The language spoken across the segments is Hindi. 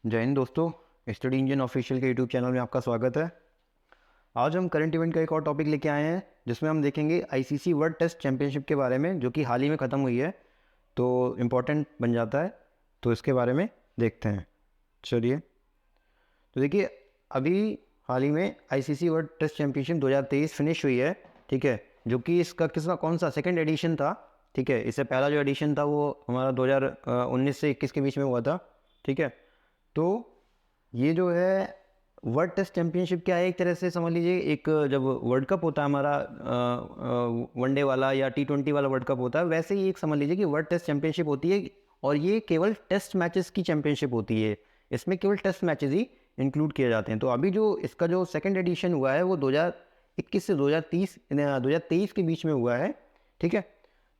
जय हिंद दोस्तों, स्टडी इंजन ऑफिशियल के यूट्यूब चैनल में आपका स्वागत है। आज हम करंट इवेंट का एक और टॉपिक लेके आए हैं जिसमें हम देखेंगे आईसीसी वर्ल्ड टेस्ट चैंपियनशिप के बारे में, जो कि हाल ही में ख़त्म हुई है, तो इम्पोर्टेंट बन जाता है। तो इसके बारे में देखते हैं। चलिए, तो देखिए, अभी हाल ही में ICC world test championship 2023 finish हुई है। ठीक है, जो कि इसका कौन सा सेकेंड एडिशन था। ठीक है, इससे पहला जो एडिशन था वो हमारा 2019 से 21 के बीच में हुआ था। ठीक है, तो ये जो है वर्ल्ड टेस्ट चैंपियनशिप क्या है, एक तरह से समझ लीजिए, एक जब वर्ल्ड कप होता है हमारा वनडे वाला या T20 वाला वर्ल्ड कप होता है, वैसे ही एक समझ लीजिए कि वर्ल्ड टेस्ट चैंपियनशिप होती है। और ये केवल टेस्ट मैचेस की चैंपियनशिप होती है, इसमें केवल टेस्ट मैचेस ही इंक्लूड किए जाते हैं। तो अभी जो इसका जो सेकेंड एडिशन हुआ है वो 2021 से 2023 के बीच में हुआ है। ठीक है,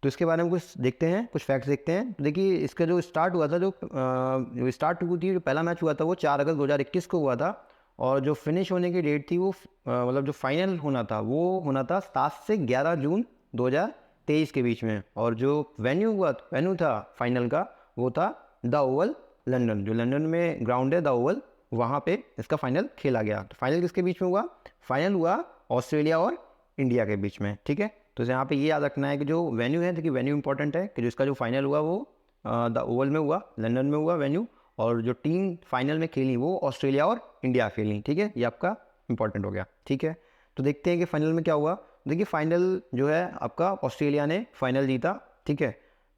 तो इसके बारे में कुछ देखते हैं, कुछ फैक्ट्स देखते हैं। तो देखिए, इसका जो स्टार्ट हुआ था, जो स्टार्ट हुई थी, जो पहला मैच हुआ था वो 4 अगस्त 2021 को हुआ था। और जो फिनिश होने की डेट थी वो मतलब जो फाइनल होना था वो होना था 7 से 11 जून 2023 के बीच में। और जो वेन्यू था फाइनल का, वो था द ओवल लंदन, जो लंदन में ग्राउंड है द ओवल, वहाँ पे इसका फाइनल खेला गया। तो फाइनल किसके बीच में हुआ? फाइनल हुआ ऑस्ट्रेलिया और इंडिया के बीच में। ठीक है, तो यहाँ पे ये याद रखना है कि जो वेन्यू है, देखिए वेन्यू इंपॉर्टेंट है, कि जो इसका जो फाइनल हुआ वो द ओवल में हुआ, लंदन में हुआ वेन्यू। और जो टीम फाइनल में खेली वो ऑस्ट्रेलिया और इंडिया खेली। ठीक है, ये आपका इंपॉर्टेंट हो गया। ठीक है, तो देखते हैं कि फाइनल में क्या हुआ। देखिए, फाइनल जो है आपका ऑस्ट्रेलिया ने फाइनल जीता। ठीक है,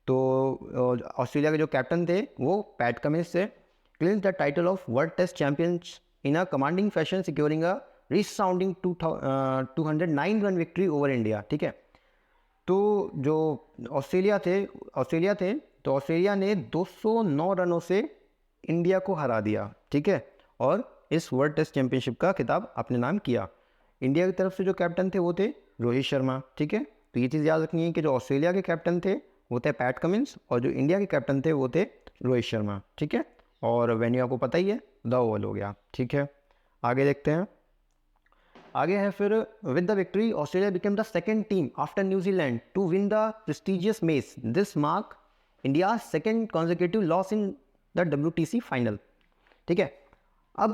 तो ऑस्ट्रेलिया के जो कैप्टन थे वो पैट कमिंस थे। Clinch the title of world test champions in a commanding fashion, securing a resounding 209 run victory over India. ठीक है, तो जो ऑस्ट्रेलिया थे, तो ऑस्ट्रेलिया ने 209 रनों से इंडिया को हरा दिया। ठीक है, और इस वर्ल्ड टेस्ट चैंपियनशिप का खिताब अपने नाम किया। इंडिया की तरफ से जो कैप्टन थे वो थे रोहित शर्मा। ठीक है, तो ये चीज़ याद रखनी है कि जो ऑस्ट्रेलिया के कैप्टन थे वो थे पैट कमिंस, और जो इंडिया के कैप्टन थे वो थे रोहित शर्मा। ठीक है, और वेन्यू आपको पता ही है, द ओवल हो गया। ठीक है, आगे देखते हैं। आगे है फिर, with the victory Australia became the second team after New Zealand to win the prestigious mace. This mark India second consecutive loss in the WTC final. ठीक है, अब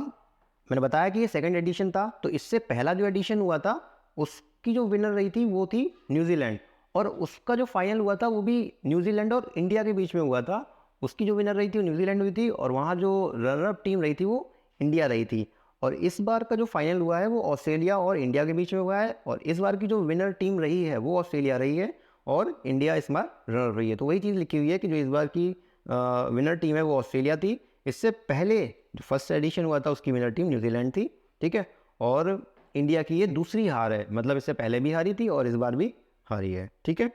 मैंने बताया कि ये सेकंड एडिशन था, तो इससे पहला जो एडिशन हुआ था उसकी जो विनर रही थी वो थी न्यूजीलैंड, और उसका जो फाइनल हुआ था वो भी न्यूजीलैंड और इंडिया के बीच में हुआ था। उसकी जो विनर रही थी वो न्यूजीलैंड हुई थी, और वहाँ जो रनर टीम रही थी वो इंडिया रही थी। और इस बार का जो फाइनल हुआ है वो ऑस्ट्रेलिया और इंडिया के बीच में हुआ है, और इस बार की जो विनर टीम रही है वो ऑस्ट्रेलिया रही है, और इंडिया इस बार रनर रही है। तो वही चीज़ लिखी हुई है कि जो इस बार की विनर टीम है वो ऑस्ट्रेलिया थी। इससे पहले जो फर्स्ट एडिशन हुआ था उसकी विनर टीम न्यूजीलैंड थी। ठीक है, और इंडिया की ये दूसरी हार है, मतलब इससे पहले भी हारी थी और इस बार भी हारी है। ठीक है,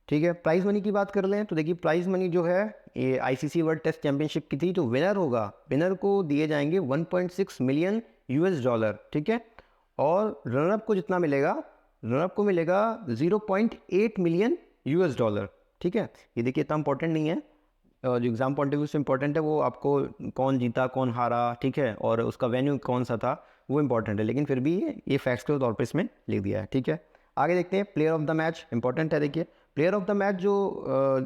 ठीक है, प्राइज मनी की बात कर लें तो देखिए, प्राइज मनी जो है ये आईसीसी वर्ल्ड टेस्ट चैंपियनशिप की थी। जो विनर होगा, विनर को दिए जाएंगे 1.6 मिलियन US डॉलर। ठीक है, और रनअप को जितना मिलेगा, रनअप को मिलेगा 0.8 मिलियन US डॉलर। ठीक है, ये देखिए इतना इंपॉर्टेंट नहीं है, जो एग्जाम पॉइंट ऑफ व्यू से इंपॉर्टेंट है वो आपको कौन जीता कौन हारा, ठीक है, और उसका वेन्यू कौन सा था वो इंपॉर्टेंट है, लेकिन फिर भी ये फैक्ट्स के तौर पर इसमें लिख दिया है। ठीक है, आगे देखते हैं। Player of the match important है। देखिए, प्लेयर ऑफ द मैच जो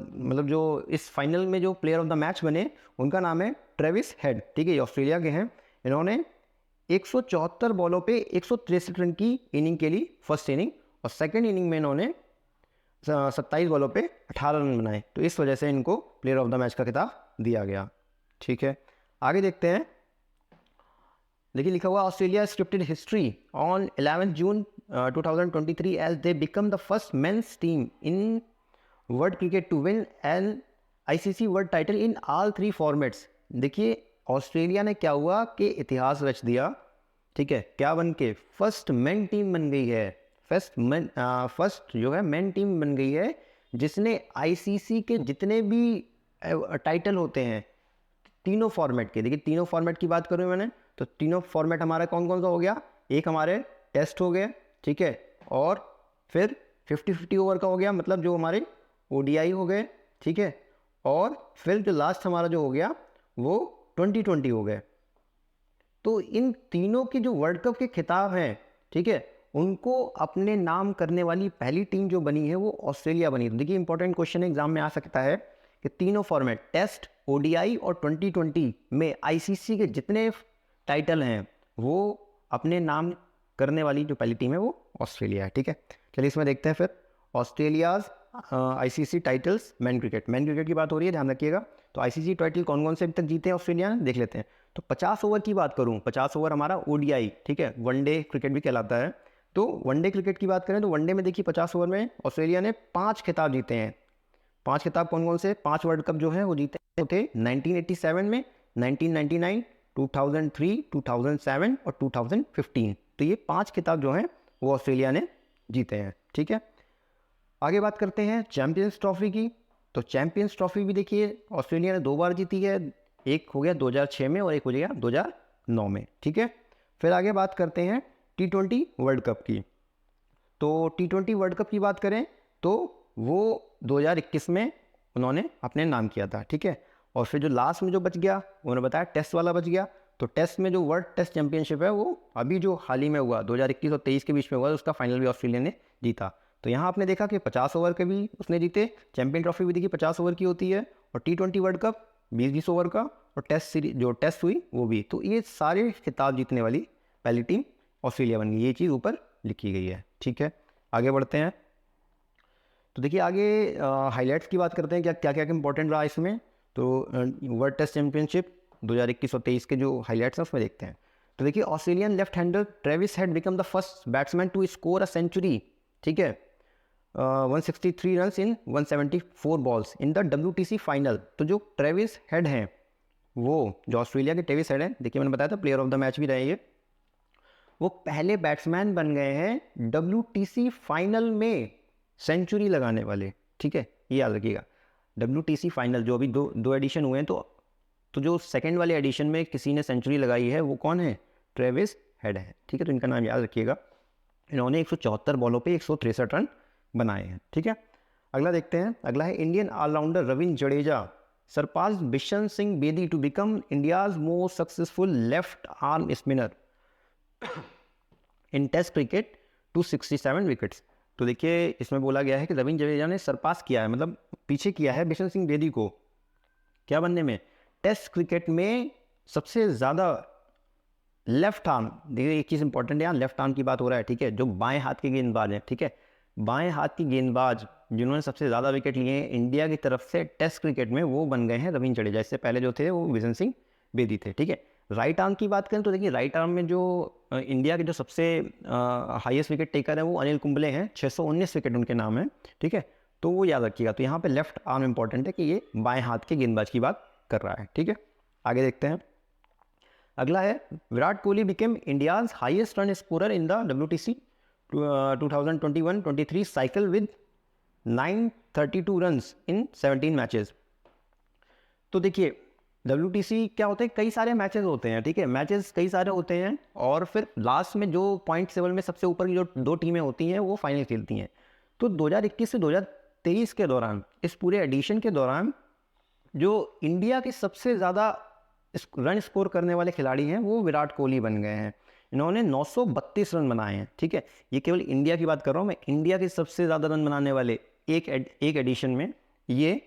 मतलब जो इस फाइनल में जो प्लेयर ऑफ द मैच बने उनका नाम है ट्रेविस हेड। ठीक है, ये ऑस्ट्रेलिया के हैं। इन्होंने 174 बॉलों पे 163 रन की इनिंग के लिए फर्स्ट इनिंग, और सेकंड इनिंग में इन्होंने 27 बॉलों पे 18 रन बनाए, तो इस वजह से इनको प्लेयर ऑफ द मैच का खिताब दिया गया। ठीक है, आगे देखते हैं। देखिए, लिखा हुआ Australia scripted history on 11 June 2023 as they become the first men's team in world cricket to win an ICC world title in all 3 formats. देखिए, ऑस्ट्रेलिया ने क्या हुआ कि इतिहास रच दिया। ठीक है, क्या बन के? फर्स्ट मेन टीम बन गई है। फर्स्ट जो है मेन टीम बन गई है जिसने आईसीसी के जितने भी टाइटल होते हैं तीनों फॉर्मेट के। देखिए, तीनों फॉर्मेट की बात करूँ मैंने, तो तीनों फॉर्मेट हमारा कौन कौन सा हो गया? एक हमारे टेस्ट हो गए, ठीक है, और फिर 50-50 ओवर का हो गया, मतलब जो हमारे ओडीआई हो गए, ठीक है, और फिर जो लास्ट हमारा जो हो गया वो 2020 हो गए। तो इन तीनों के जो वर्ल्ड कप के खिताब हैं, ठीक है, उनको अपने नाम करने वाली पहली टीम जो बनी है वो ऑस्ट्रेलिया बनी। तो देखिए, इंपॉर्टेंट क्वेश्चन एग्जाम में आ सकता है कि तीनों फॉर्मेट टेस्ट, ओडीआई और 2020 में आईसीसी के जितने टाइटल हैं वो अपने नाम करने वाली जो पहली टीम है वो ऑस्ट्रेलिया है। ठीक है, चलिए इसमें देखते हैं फिर Australia's ICC titles man cricket की बात हो रही है, ध्यान रखिएगा। तो आईसीसी टाइटल कौन कौन से अभी तक जीते हैं ऑस्ट्रेलिया ने, देख लेते हैं। तो 50 ओवर की बात करूं, 50 ओवर हमारा ओडीआई, ठीक है, वनडे क्रिकेट भी कहलाता है। तो वनडे क्रिकेट की बात करें तो वनडे में देखिए 50 ओवर में ऑस्ट्रेलिया ने 5 खिताब जीते हैं। 5 खिताब कौन कौन से, 5 वर्ल्ड कप जो है वो जीते थे 1987 में, 1999, 2003, 2007 और 2015। तो ये 5 खिताब जो हैं वो ऑस्ट्रेलिया ने जीते हैं। ठीक है, आगे बात करते हैं चैंपियंस ट्रॉफी की। तो चैंपियंस ट्रॉफी भी देखिए ऑस्ट्रेलिया ने 2 बार जीती है, एक हो गया 2006 में और एक हो गया 2009 में। ठीक है, फिर आगे बात करते हैं T20 वर्ल्ड कप की। तो T20 वर्ल्ड कप की बात करें तो वो 2021 में उन्होंने अपने नाम किया था। ठीक है, और फिर जो लास्ट में जो बच गया उन्होंने बताया टेस्ट वाला बच गया। तो टेस्ट में जो वर्ल्ड टेस्ट चैंपियनशिप है वो अभी जो हाल ही में हुआ 2021 और 23 के बीच में हुआ, उसका फाइनल भी ऑस्ट्रेलिया ने जीता। तो यहाँ आपने देखा कि 50 ओवर के भी उसने जीते, चैंपियन ट्रॉफी भी देखिए 50 ओवर की होती है, और T20 वर्ल्ड कप 20-20 ओवर का, और टेस्ट सीरीज जो टेस्ट हुई वो भी। तो ये सारे खिताब जीतने वाली पहली टीम ऑस्ट्रेलिया बन गई, ये चीज़ ऊपर लिखी गई है। ठीक है, आगे बढ़ते हैं। तो देखिए आगे हाईलाइट्स की बात करते हैं, क्या क्या इंपॉर्टेंट रहा इसमें। तो वर्ल्ड टेस्ट चैंपियनशिप 2021 और 23 के जो हाईलाइट्स हैं उसमें देखते हैं। तो देखिए Australian left hander Travis Head become the first batsman to score a century. ठीक है, 163 run in 174 balls in the WTC final. तो जो ट्रेविस हेड हैं वो, जो ऑस्ट्रेलिया के ट्रेविस हेड हैं, देखिए मैंने बताया था प्लेयर ऑफ द मैच भी रहे ये, वो पहले बैट्समैन बन गए हैं WTC फाइनल में सेंचुरी लगाने वाले। ठीक है, ये याद रखिएगा, WTC फाइनल जो अभी दो एडिशन हुए हैं, तो जो सेकंड वाले एडिशन में किसी ने सेंचुरी लगाई है वो कौन है, ट्रेविस हेड है। ठीक है, तो इनका नाम याद रखिएगा। इन्होंने 174 बॉलों पे 163 रन बनाए हैं। ठीक है, अगला देखते हैं। अगला है Indian allrounder Ravindra Jadeja surpass Bishan Singh Bedi to become India's most successful left arm spinner in test cricket to 67 wickets. तो देखिए इसमें बोला गया है कि रविंद्र जडेजा ने सरपास किया है, मतलब पीछे किया है बिशन सिंह बेदी को, क्या बनने में, टेस्ट क्रिकेट में सबसे ज़्यादा लेफ्ट आर्म। देखिए एक चीज़ इंपॉर्टेंट है, यहाँ लेफ्ट आर्म की बात हो रहा है। ठीक है, जो बाएं हाथ के गेंदबाज हैं, ठीक है, बाएं हाथ की गेंदबाज जिन्होंने सबसे ज़्यादा विकेट लिए हैं इंडिया की तरफ से टेस्ट क्रिकेट में, वो बन गए हैं रविंद्र जडेजा। इससे पहले जो थे वो बिशन सिंह बेदी थे। ठीक है, राइट आर्म की बात करें तो देखिए राइट आर्म में जो इंडिया के जो सबसे हाईएस्ट विकेट टेकर हैं वो अनिल कुंबले हैं, 619 विकेट उनके नाम है। ठीक है, तो वो याद रखिएगा। तो यहाँ पे लेफ्ट आर्म इंपॉर्टेंट है कि ये बाएं हाथ के गेंदबाज की बात कर रहा है। ठीक है, आगे देखते हैं। अगला है Virat Kohli became India's highest run scorer in the WTC 2021-23 cycle with 932 runs in 17 matches. तो देखिए WTC क्या होते हैं, कई सारे मैचेस होते हैं। ठीक है, मैचेस कई सारे होते हैं और फिर लास्ट में जो पॉइंट टेबल में सबसे ऊपर की जो 2 टीमें होती हैं वो फाइनल खेलती हैं। तो 2021 से 2023 के दौरान, इस पूरे एडिशन के दौरान, जो इंडिया के सबसे ज़्यादा रन स्कोर करने वाले खिलाड़ी हैं वो विराट कोहली बन गए हैं। इन्होंने 932 रन बनाए हैं। ठीक है, ये केवल इंडिया की बात कर रहा हूँ मैं, इंडिया के सबसे ज़्यादा रन बनाने वाले एक एडिशन में ये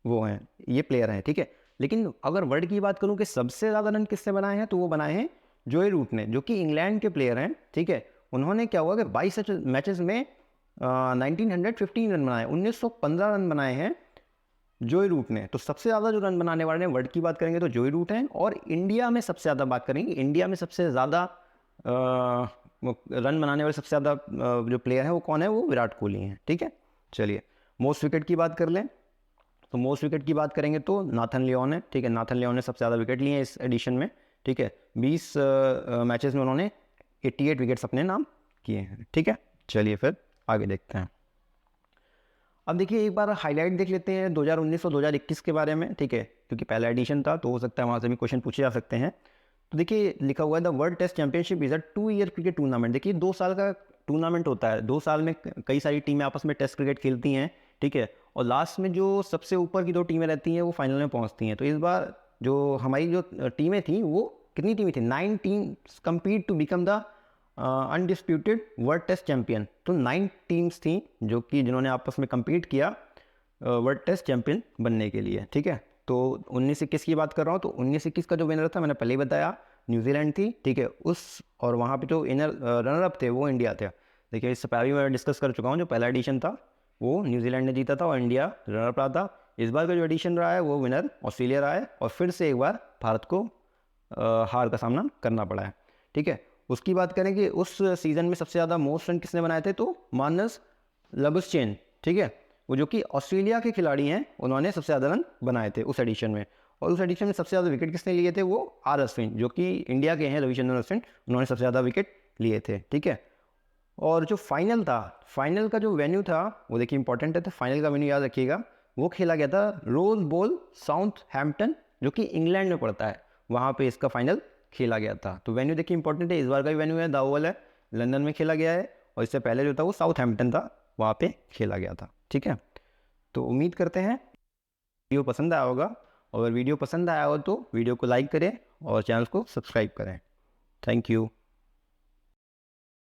वो हैं, ये प्लेयर हैं। ठीक है, लेकिन अगर वर्ल्ड की बात करूं कि सबसे ज़्यादा रन किससे बनाए हैं, तो वो बनाए हैं जोए रूट ने, जो कि इंग्लैंड के प्लेयर हैं। ठीक है, उन्होंने क्या हुआ कि 22 मैचेस में 1915 रन बनाए, 1915 रन बनाए हैं जोए रूट ने। तो सबसे ज़्यादा जो रन बनाने वाले हैं वर्ल्ड की बात करेंगे तो जोए रूट हैं, और इंडिया में सबसे ज़्यादा बात करेंगे, इंडिया में सबसे ज़्यादा रन बनाने वाले सबसे ज़्यादा जो प्लेयर है वो कौन है, वो विराट कोहली हैं। ठीक है, चलिए मोस्ट विकेट की बात कर लें। तो मोस्ट विकेट की बात करेंगे तो नाथन लियोन है। ठीक है, नाथन लियोन ने सबसे ज़्यादा विकेट लिए हैं इस एडिशन में। ठीक है, 20 मैचेस में उन्होंने 88 विकेट्स अपने नाम किए हैं। ठीक है, चलिए फिर आगे देखते हैं। अब देखिए एक बार हाईलाइट देख लेते हैं 2019 और 2021 के बारे में। ठीक है, क्योंकि पहला एडिशन था तो हो सकता है वहाँ से भी क्वेश्चन पूछे जा सकते हैं। तो देखिए लिखा हुआ है the world test championship is a 2 year cricket tournament. देखिए 2 साल का टूर्नामेंट होता है, 2 साल में कई सारी टीमें आपस में टेस्ट क्रिकेट खेलती हैं। ठीक है, और लास्ट में जो सबसे ऊपर की 2 टीमें रहती हैं वो फाइनल में पहुंचती हैं। तो इस बार जो हमारी जो टीमें थी वो कितनी टीमें थी, 9 teams compete to become the undisputed world test champion. तो 9 टीम्स थी जो कि जिन्होंने आपस में कम्पीट किया वर्ल्ड टेस्ट चैंपियन बनने के लिए। ठीक है, तो 1921 की बात कर रहा हूँ, तो 1921 का जो विनर था मैंने पहले ही बताया, न्यूजीलैंड थी। ठीक है, उस और वहाँ पे जो रनर अप थे वो इंडिया थे। देखिए, इससे पहले भी मैं डिस्कस कर चुका हूँ, जो पहला एडिशन था वो न्यूजीलैंड ने जीता था और इंडिया रनर अप रहा था। इस बार का जो एडिशन रहा है वो विनर ऑस्ट्रेलिया रहा है और फिर से एक बार भारत को हार का सामना करना पड़ा है। ठीक है, उसकी बात करें कि उस सीज़न में सबसे ज़्यादा मोस्ट रन किसने बनाए थे, तो मानस लबुशेन। ठीक है, वो जो कि ऑस्ट्रेलिया के खिलाड़ी हैं, उन्होंने सबसे ज़्यादा रन बनाए थे उस एडिशन में। और उस एडिशन में सबसे ज़्यादा विकेट किसने लिए थे, वो आर अश्विन, जो कि इंडिया के हैं, रविचंद्रन अश्विन, उन्होंने सबसे ज़्यादा विकेट लिए थे। ठीक है, और जो फाइनल था, फाइनल का जो वेन्यू था वो देखिए इंपॉर्टेंट है, तो फाइनल का वेन्यू याद रखिएगा, वो खेला गया था रोज बोल साउथहैम्पटन, जो कि इंग्लैंड में पड़ता है, वहाँ पे इसका फाइनल खेला गया था। तो वेन्यू देखिए इंपॉर्टेंट है, इस बार का भी वेन्यू है द ओवल है, लंदन में खेला गया है, और इससे पहले जो था वो साउथहैम्पटन था, वहाँ पे खेला गया था। ठीक है, तो उम्मीद करते हैं वीडियो पसंद आया होगा, और अगर वीडियो पसंद आया हो तो वीडियो को लाइक करें और चैनल को सब्सक्राइब करें। Thank you.